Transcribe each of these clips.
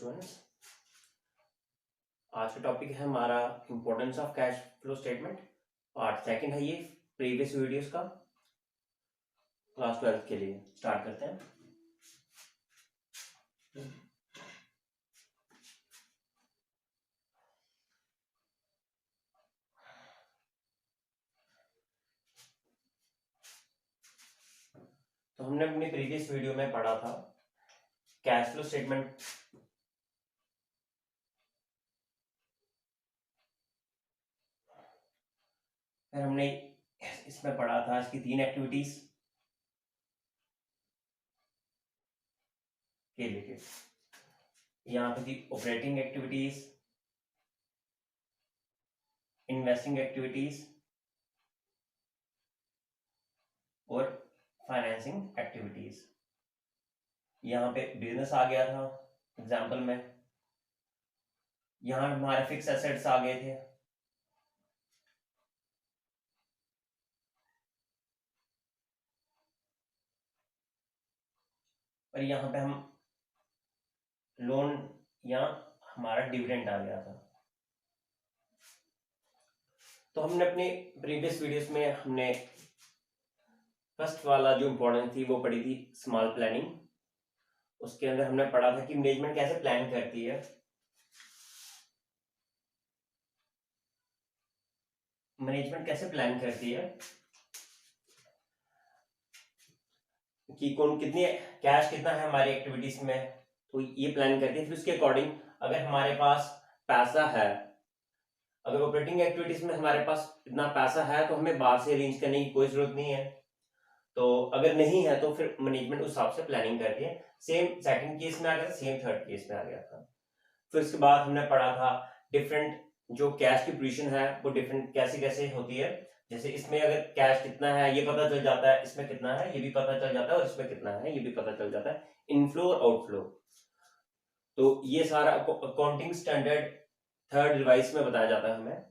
Students, आज का topic है हमारा importance of cash flow statement. Part second है ये प्रीवियस वीडियोस का। क्लास 12 के लिए स्टार्ट करते हैं। तो हमने अपनी प्रीवियस वीडियो में पढ़ा था कैश फ्लो स्टेटमेंट। फिर हमने इसमें पढ़ा था इसकी 3 एक्टिविटीज के लिए। यहाँ पे थी ऑपरेटिंग एक्टिविटीज, इन्वेस्टिंग एक्टिविटीज और फाइनेंसिंग एक्टिविटीज। यहाँ पे बिजनेस आ गया था एग्जाम्पल में। यहाँ हमारे फिक्स एसेट्स आ गए थे। और यहाँ पे हम लोन या हमारा डिविडेंड आ गया था। तो हमने अपने प्रीवियस वीडियोस में हमने फर्स्ट वाला जो इम्पोर्टेंट थी वो पढ़ी थी स्मॉल प्लानिंग। उसके अंदर हमने पढ़ा था कि मैनेजमेंट कैसे प्लान करती है। मैनेजमेंट कैसे प्लान करती है कि कौन कितनी कैश कितना है हमारी एक्टिविटीज में, तो ये प्लान करती है। फिर उसके अकॉर्डिंग अगर हमारे पास पैसा है, अगर ऑपरेटिंग एक्टिविटीज में हमारे पास इतना पैसा है तो हमें बाहर से अरेंज करने की कोई जरूरत नहीं है। तो अगर नहीं है तो फिर मैनेजमेंट उस हिसाब से प्लानिंग करती है। सेम सेकंड केस में आ गया था, सेम थर्ड केस में आ गया था। फिर उसके बाद हमने पढ़ा था डिफरेंट जो कैश की पोजीशन है वो डिफरेंट कैसे कैसे होती है। जैसे इसमें अगर कैश कितना है ये पता चल जाता है, इसमें कितना है ये भी पता चल जाता है, और इसमें कितना है ये भी पता चल जाता है, इनफ्लो और आउटफ्लो। तो ये सारा अकाउंटिंग स्टैंडर्ड थर्ड रिवाइज में बताया जाता है हमें।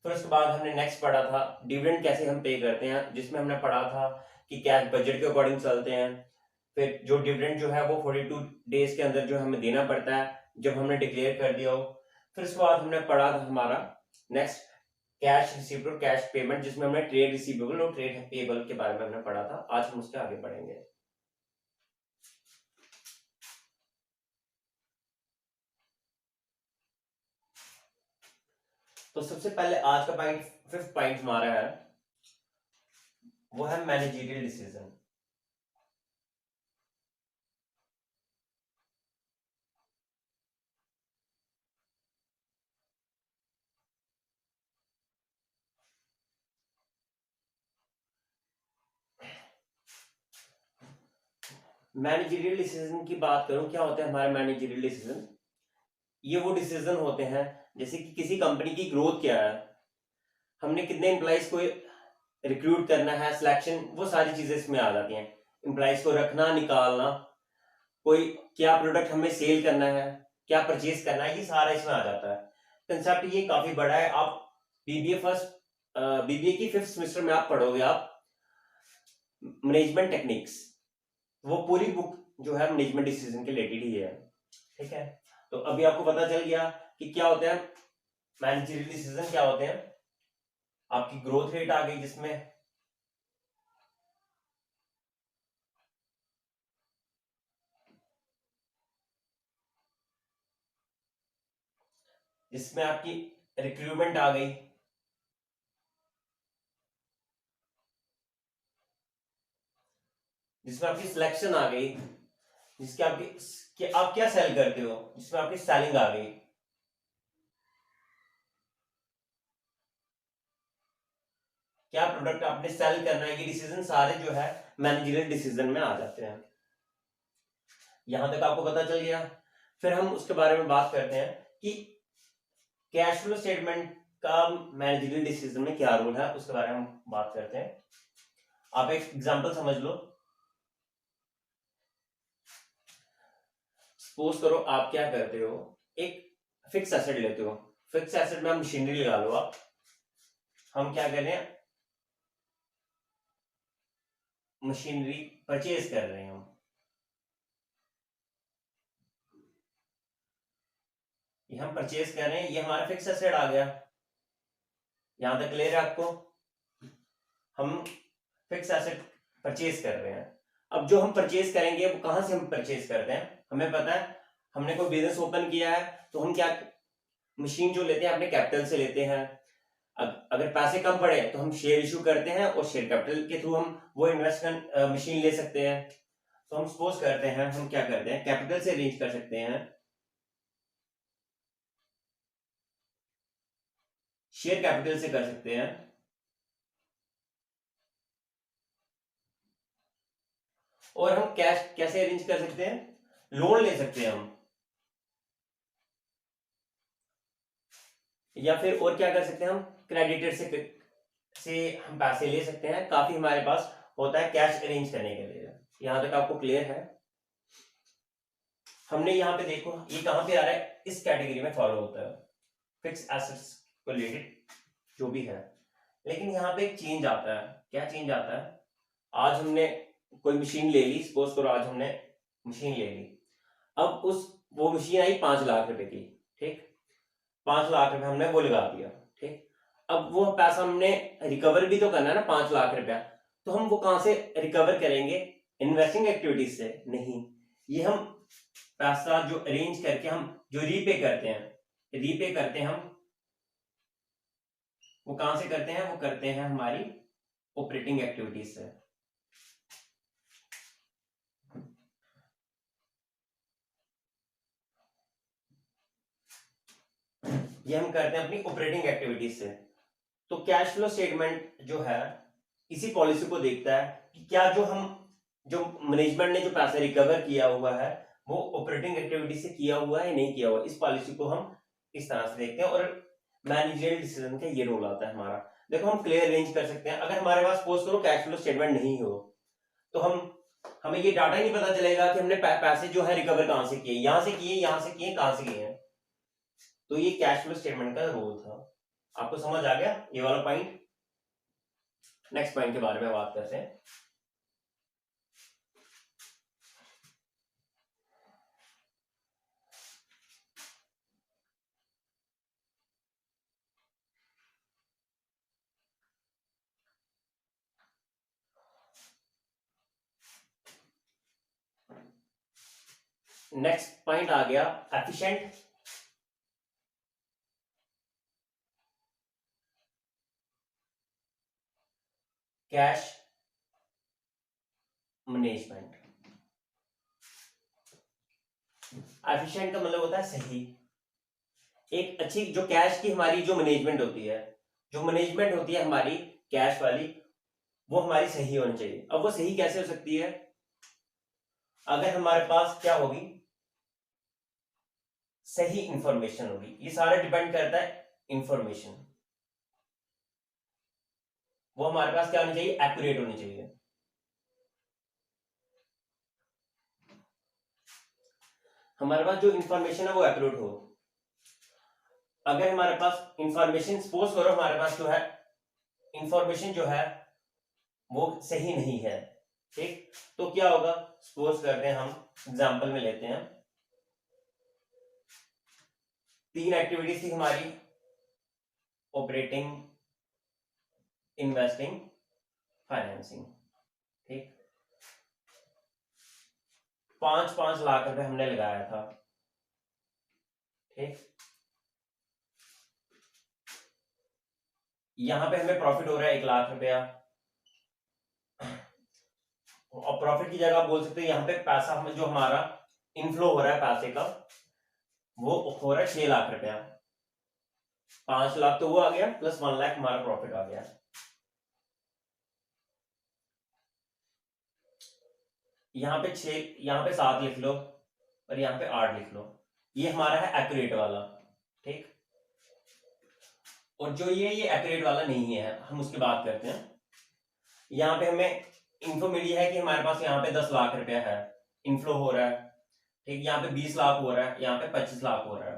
फिर उसके बाद हमने नेक्स्ट पढ़ा था डिविडेंड कैसे हम पे करते हैं, जिसमें हमने पढ़ा था कि कैश बजट के अकॉर्डिंग चलते हैं। फिर जो डिविडेंड जो है वो 42 डेज के अंदर जो हमें देना पड़ता है जब हमने डिक्लेयर कर दिया हो। फिर उसके बाद हमने पढ़ा था हमारा next cash receivable cash payment, जिसमें हमने ट्रेड रिसीवेबल और ट्रेड पेबल के बारे में हमने पढ़ा था। आज हम उसके आगे पढ़ेंगे। तो सबसे पहले आज का पॉइंट, फिफ्थ पॉइंट हमारा है वो है मैनेजरियल डिसीजन। मैनेजरियल डिसीजन की बात करूं, क्या होता है हमारे मैनेजरियल डिसीजन? ये वो डिसीजन होते हैं जैसे कि किसी कंपनी की ग्रोथ क्या है, हमने कितने एम्प्लॉइज को रिक्रूट करना है, सिलेक्शन, वो सारी चीजें इसमें आ जाती हैं। एम्प्लॉइज को रखना निकालना, कोई क्या प्रोडक्ट हमें सेल करना है, क्या परचेज करना है, ये सारा इसमें आ जाता है। कंसेप्ट ये काफी बड़ा है। आप बीबीए की फिफ्थ सेमेस्टर में आप पढ़ोगे आप मैनेजमेंट टेक्निक्स, वो पूरी बुक जो है मैनेजमेंट डिसीजन के रिलेटेड ही है। ठीक है, तो अभी आपको पता चल गया कि क्या होते हैं मैनेजरियल डिसीजन, क्या होते हैं। आपकी ग्रोथ रेट आ गई जिसमें आपकी रिक्रूटमेंट आ गई, जिसमें आपकी सिलेक्शन आ गई, जिसके आपकी कि आप क्या सेल करते हो, जिसमें आपकी सेलिंग आ गई, क्या प्रोडक्ट आपने सेल करना है, ये डिसीजन सारे जो है मैनेजरियल डिसीजन में आ जाते हैं। यहां तक आपको पता चल गया। फिर हम उसके बारे में बात करते हैं कि कैश फ्लो स्टेटमेंट का मैनेजरियल डिसीजन में क्या रोल है, उसके बारे में हम बात करते हैं। आप एक एग्जांपल समझ लो। सपोज करो आप क्या करते हो, एक फिक्स एसेट लेते हो। फिक्स एसेट में आप मशीनरी लगा लो। आप हम क्या कर रहे हैं, मशीनरी परचेज कर रहे हैं हम। ये हम परचेज कर रहे हैं, ये हमारा फिक्स एसेट आ गया। यहां तक क्लियर है आपको? हम फिक्स एसेट परचेज कर रहे हैं। अब जो हम परचेज करेंगे वो कहां से हम परचेज करते हैं, हमें पता है हमने कोई बिजनेस ओपन किया है तो हम क्या मशीन जो लेते हैं अपने कैपिटल से लेते हैं। अगर पैसे कम पड़े तो हम शेयर इशू करते हैं और शेयर कैपिटल के थ्रू हम वो इन्वेस्टमेंट मशीन ले सकते हैं। तो हम सपोज करते हैं हम क्या करते हैं, कैपिटल से अरेंज कर सकते हैं, शेयर कैपिटल से कर सकते हैं, और हम कैश कैसे अरेंज कर सकते हैं, लोन ले सकते हैं हम, या फिर और क्या कर सकते हैं हम क्रेडिटर से हम पैसे ले सकते हैं। काफी हमारे पास होता है कैश अरेंज करने के लिए। यहां तक आपको क्लियर है? हमने यहाँ पे देखो ये कहां पे आ रहा है, इस कैटेगरी में फॉलो होता है फिक्स एसेट्स को रिलेटेड जो भी है। लेकिन यहाँ पे एक चेंज आता है। क्या चेंज आता है, आज हमने कोई मशीन ले ली, सपोज करो आज हमने मशीन ले ली, अब वो मशीन आई 5 लाख रुपए की, ठीक, 5 लाख रुपए हमने वो लगा दिया, ठीक। अब वो पैसा हमने रिकवर भी तो करना है ना, 5 लाख रुपया, तो हम वो कहां से रिकवर करेंगे, इन्वेस्टिंग एक्टिविटीज से नहीं। ये हम पैसा जो अरेंज करके हम जो रीपे करते हैं हम, वो कहां से करते हैं, वो करते हैं हमारी ऑपरेटिंग एक्टिविटीज से। ये हम करते हैं अपनी ऑपरेटिंग एक्टिविटीज से। तो कैश फ्लो स्टेटमेंट जो है इसी पॉलिसी को देखता है कि क्या जो मैनेजमेंट ने जो पैसा रिकवर किया हुआ है वो ऑपरेटिंग एक्टिविटी से किया हुआ है या नहीं किया हुआ। इस पॉलिसी को हम इस तरह से देखते हैं और मैनेजरियल डिसीजन का ये रोल आता है हमारा। देखो हम क्लियर रेंज कर सकते हैं। अगर हमारे पास सपोज करो कैश फ्लो स्टेटमेंट नहीं हो तो हमें ये डाटा ही नहीं पता चलेगा कि हमने पैसे जो है रिकवर कहां से किए, यहां से किए, कहां से किए हैं। तो ये कैश फ्लो स्टेटमेंट का रोल था। आपको समझ आ गया ये वाला पॉइंट? नेक्स्ट पॉइंट के बारे में बात करते हैं। नेक्स्ट पॉइंट आ गया एफिशिएंट कैश मैनेजमेंट। एफिशिएंट का मतलब होता है सही। एक अच्छी जो कैश की हमारी जो मैनेजमेंट होती है हमारी कैश वाली, वो हमारी सही होनी चाहिए। अब वो सही कैसे हो सकती है, अगर हमारे पास क्या होगी, सही इंफॉर्मेशन होगी। ये सारा डिपेंड करता है इंफॉर्मेशन, वो हमारे पास क्या होनी चाहिए, एक्यूरेट होनी चाहिए। हमारे पास जो इंफॉर्मेशन है वो एक्यूरेट हो। अगर हमारे पास इंफॉर्मेशन, सपोज करो हमारे पास जो है इंफॉर्मेशन जो है वो सही नहीं है, ठीक, तो क्या होगा, सपोज करते हैं हम एग्जांपल में लेते हैं 3 एक्टिविटीज थी हमारी, ऑपरेटिंग, इन्वेस्टिंग, फाइनेंसिंग, ठीक। 5-5 लाख रुपए हमने लगाया था, ठीक। यहां पे हमें प्रॉफिट हो रहा है 1 लाख रुपया, और प्रॉफिट की जगह आप बोल सकते हैं यहाँ पे पैसा हमें जो हमारा इनफ्लो हो रहा है पैसे का वो हो रहा है 6 लाख रुपया। 5 लाख तो वो आ गया प्लस 1 लाख हमारा प्रॉफिट आ गया। यहाँ पे 7 लिख लो और यहाँ पे 8 लिख लो, ये हमारा है एक्यूरेट वाला, ठीक। और जो ये एक्यूरेट वाला नहीं है, हम उसकी बात करते हैं। यहाँ पे हमें इन्फो मिली है कि हमारे पास यहाँ पे 10 लाख रुपया है, इनफ्लो हो रहा है, ठीक। यहाँ पे 20 लाख हो रहा है, यहाँ पे 25 लाख हो रहा है।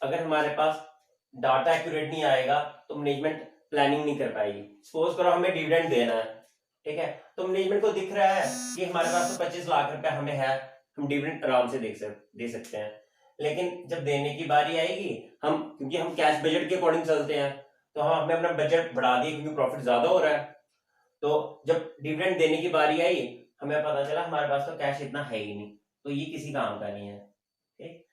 अगर हमारे पास डाटा एक्यूरेट नहीं आएगा तो मैनेजमेंट प्लानिंग नहीं कर पाएगी। सपोज करो हमें डिविडेंड देना है, ठीक है, तो मैनेजमेंट को दिख रहा है कि हमारे पास तो 25 लाख रुपया हमें है, हम डिविडेंड आराम से दे सकते हैं। लेकिन जब देने की बारी आएगी, हम क्योंकि हम कैश बजट के अकॉर्डिंग चलते हैं, तो हम हमने अपना बजट बढ़ा दिया क्योंकि प्रॉफिट ज्यादा हो रहा है। तो जब डिविडेंड देने की बारी आई, हमें पता चला हमारे पास तो कैश इतना है ही नहीं, तो ये किसी काम का नहीं है। ठीक,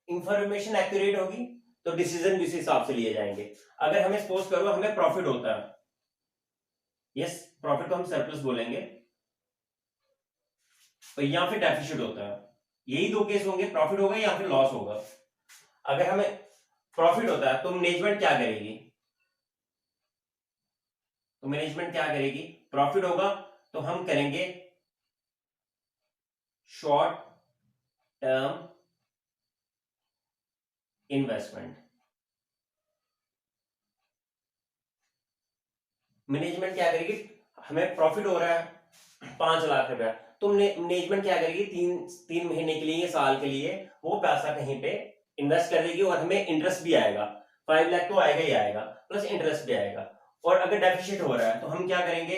इंफॉर्मेशन एक्यूरेट होगी तो डिसीजन भी उसी हिसाब से लिए जाएंगे। अगर हमें सपोज करो हमें प्रॉफिट होता है, यस प्रॉफिट को हम सरप्लस बोलेंगे, और या फिर डेफिसिट होता है, यही दो केस होंगे, प्रॉफिट होगा या फिर लॉस होगा। अगर हमें प्रॉफिट होता है तो मैनेजमेंट क्या करेगी, प्रॉफिट होगा तो हम करेंगे शॉर्ट टर्म इन्वेस्टमेंट। मैनेजमेंट क्या करेगी, हमें प्रॉफिट हो रहा है 5 लाख रुपया, तो मैनेजमेंट क्या करेगी, तीन तीन महीने के लिए, साल के लिए वो पैसा कहीं पे इन्वेस्ट कर देगी और हमें इंटरेस्ट भी आएगा। 5 लाख तो आएगा ही आएगा, प्लस इंटरेस्ट भी आएगा। और अगर डेफिसिट हो रहा है तो हम क्या करेंगे,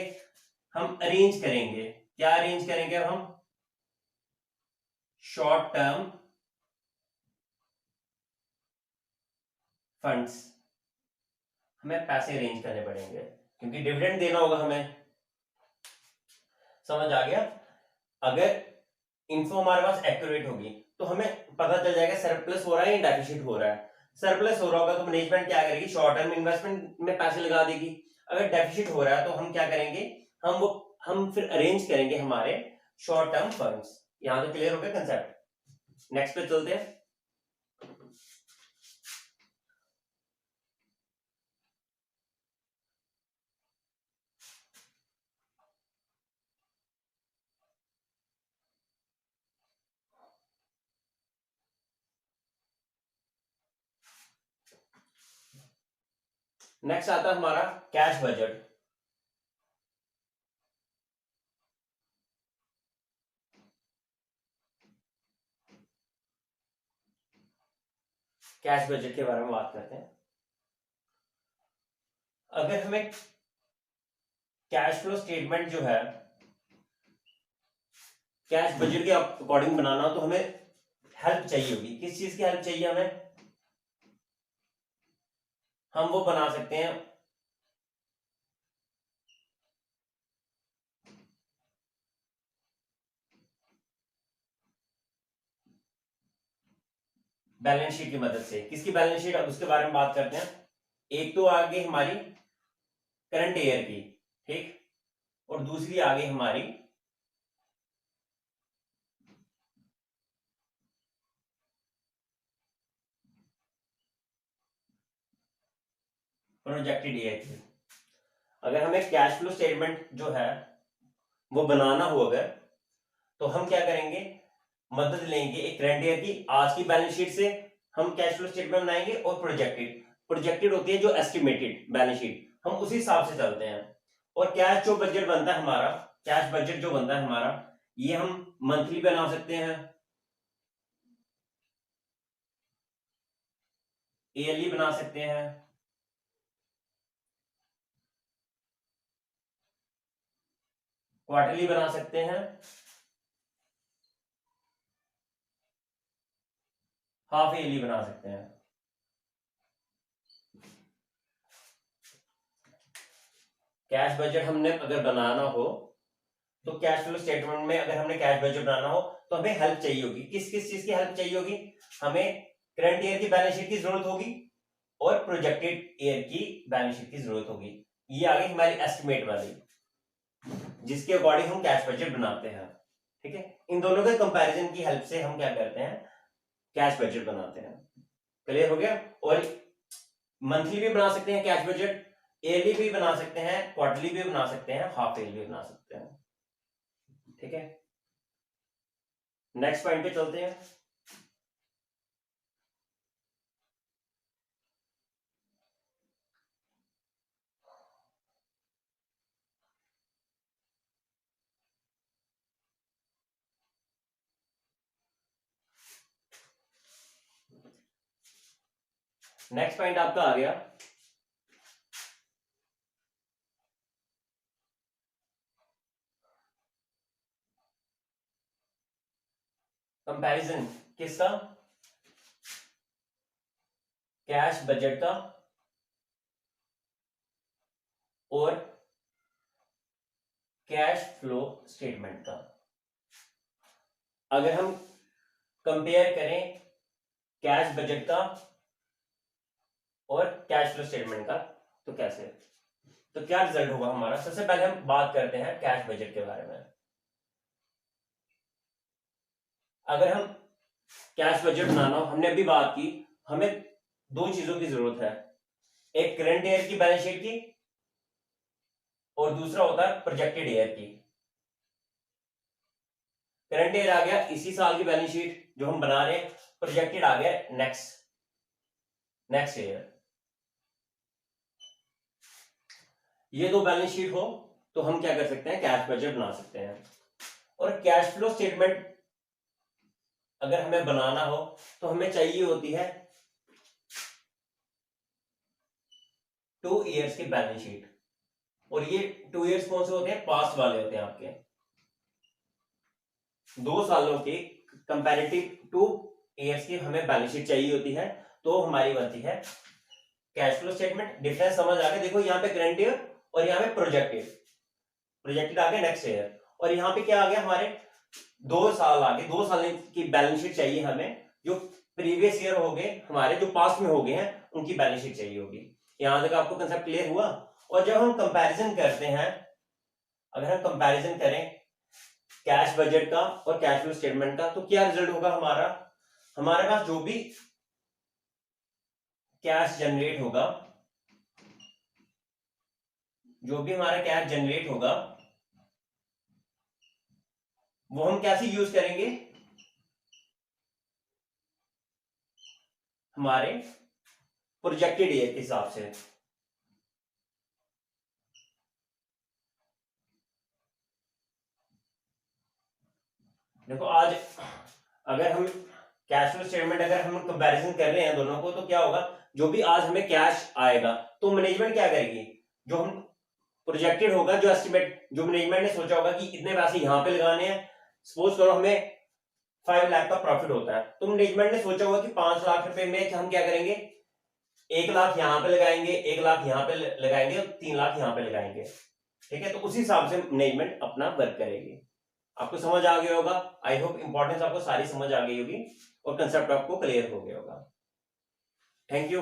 हम अरेंज करेंगे, क्या अरेंज करेंगे हम, शॉर्ट टर्म फंड्स, हमें पैसे अरेंज करने पड़ेंगे क्योंकि डिविडेंड देना होगा हमें। समझ आ गया। अगर इन्फो हमारे पास एक्यूरेट होगी तो हमें पता चल जाएगा सरप्लस हो रहा है या डेफिसिट हो रहा है। सरप्लस हो रहा होगा तो मैनेजमेंट क्या करेगी, शॉर्ट टर्म इन्वेस्टमेंट में पैसे लगा देगी। अगर डेफिसिट हो रहा है तो हम क्या करेंगे, हम फिर अरेंज करेंगे हमारे शॉर्ट टर्म फंड्स। यहां तो क्लियर हो गया कंसेप्ट। नेक्स्ट पे चलते हैं। नेक्स्ट आता है हमारा कैश बजट। कैश बजट के बारे में बात करते हैं। अगर हमें कैश फ्लो स्टेटमेंट जो है कैश बजट के अकॉर्डिंग बनाना हो तो हमें हेल्प चाहिए होगी। किस चीज की हेल्प चाहिए हमें, हम वो बना सकते हैं बैलेंस शीट की मदद से। किसकी बैलेंस शीट, अब उसके बारे में बात करते हैं। एक तो आ गई हमारी करंट ईयर की, ठीक, और दूसरी आ गई हमारी प्रोजेक्टेड ईयर की। अगर हमें कैश फ्लो स्टेटमेंट जो है वो बनाना हो अगर, तो हम क्या करेंगे, मदद लेंगे एक करंट ईयर की, आज की बैलेंस शीट से हम कैश फ्लो स्टेटमेंट बनाएंगे, और प्रोजेक्टेड प्रोजेक्टेड होती है जो एस्टिमेटेड बैलेंस शीट, हम उसी हिसाब से चलते हैं। और कैश जो बजट बनता है हमारा, कैश बजट जो बनता है हमारा, ये हम मंथली बना सकते हैं, ईयरली बना सकते हैं, क्वार्टरली बना सकते हैं, हाफ ईयरली बना सकते हैं। कैश बजट हमने अगर बनाना हो तो कैश फ्लो स्टेटमेंट में अगर हमने कैश बजट बनाना हो तो हमें हेल्प चाहिए होगी। किस किस चीज की हेल्प चाहिए होगी, हमें करंट ईयर की बैलेंस शीट की जरूरत होगी और प्रोजेक्टेड ईयर की बैलेंस शीट की जरूरत होगी। ये आ गई हमारी एस्टिमेट वाली, जिसके अकॉर्डिंग हम कैश बजट बनाते हैं। ठीक है, इन दोनों के कंपैरिजन की हेल्प से हम क्या करते हैं, कैश बजट बनाते हैं। क्लियर हो गया। और मंथली भी बना सकते हैं कैश बजट, ईयरली भी बना सकते हैं, क्वार्टरली भी बना सकते हैं, हाफ ईयरली भी बना सकते हैं। ठीक है, नेक्स्ट पॉइंट पे चलते हैं। नेक्स्ट पॉइंट आपका आ गया कंपैरिजन। किसका, कैश बजट का और कैश फ्लो स्टेटमेंट का। अगर हम कंपेयर करें कैश बजट का और कैश फ्लो स्टेटमेंट का तो कैसे, तो क्या रिजल्ट होगा हमारा। सबसे पहले हम बात करते हैं कैश बजट के बारे में। अगर हम कैश बजट बनाना हो, हमने अभी बात की, हमें दो चीजों की जरूरत है, एक करंट ईयर की बैलेंस शीट की और दूसरा होता है प्रोजेक्टेड ईयर की। करंट ईयर आ गया इसी साल की बैलेंस शीट जो हम बना रहे हैं, प्रोजेक्टेड आ गया नेक्स्ट ईयर। ये दो बैलेंस शीट हो तो हम क्या कर सकते हैं, कैश बजट बना सकते हैं। और कैश फ्लो स्टेटमेंट अगर हमें बनाना हो तो हमें चाहिए होती है 2 इयर्स की बैलेंस शीट। और ये 2 इयर्स कौन से होते हैं, पास्ट वाले होते हैं आपके, 2 सालों के कंपैरेटिव 2 इयर्स की हमें बैलेंस शीट चाहिए होती है, तो हमारी बनती है कैश फ्लो स्टेटमेंट। डिफरेंस समझ आ गया। देखो यहाँ पे करंट ईयर और यहाँ पे प्रोजेक्टेड आ गया नेक्स्ट ईयर, और यहाँ पे क्या आ गया, हमारे 2 साल आ गए, 2 साल की बैलेंस शीट चाहिए हमें। जो प्रीवियस ईयर हो गए हमारे, जो पास्ट में हो गए हैं, उनकी बैलेंस शीट चाहिए होगी। यहां तक आपको कंसेप्ट क्लियर हुआ। और जब हम कंपैरिजन करते हैं, अगर हम कंपैरिजन करें कैश बजट का और कैश फ्लो स्टेटमेंट का, तो क्या रिजल्ट होगा हमारा, हमारे पास जो भी कैश जनरेट होगा, जो भी हमारा कैश जनरेट होगा, वो हम कैसे यूज करेंगे, हमारे प्रोजेक्टेड ईयर के हिसाब से। देखो आज अगर हम कैश फ्लो स्टेटमेंट अगर हम कंपैरिजन कर रहे हैं दोनों को, तो क्या होगा, जो भी आज हमें कैश आएगा तो मैनेजमेंट क्या करेगी, जो हम प्रोजेक्टेड होगा, जो एस्टिमेट जो मैनेजमेंट ने सोचा होगा कि इतने पैसे यहां पे लगाने हैं, सपोज करो हमें 5 लाख का प्रॉफिट होता है, तो मैनेजमेंट ने सोचा होगा कि 5 लाख रुपए में हम क्या करेंगे, 1 लाख यहां पे लगाएंगे, 1 लाख यहां पे लगाएंगे और 3 लाख यहां पे लगाएंगे। ठीक है, तो उसी हिसाब से मैनेजमेंट अपना वर्क करेगी। आपको समझ आ गया होगा। आई होप इंपॉर्टेंस आपको सारी समझ आ गई होगी और कंसेप्ट आपको क्लियर हो गया होगा। Thank you.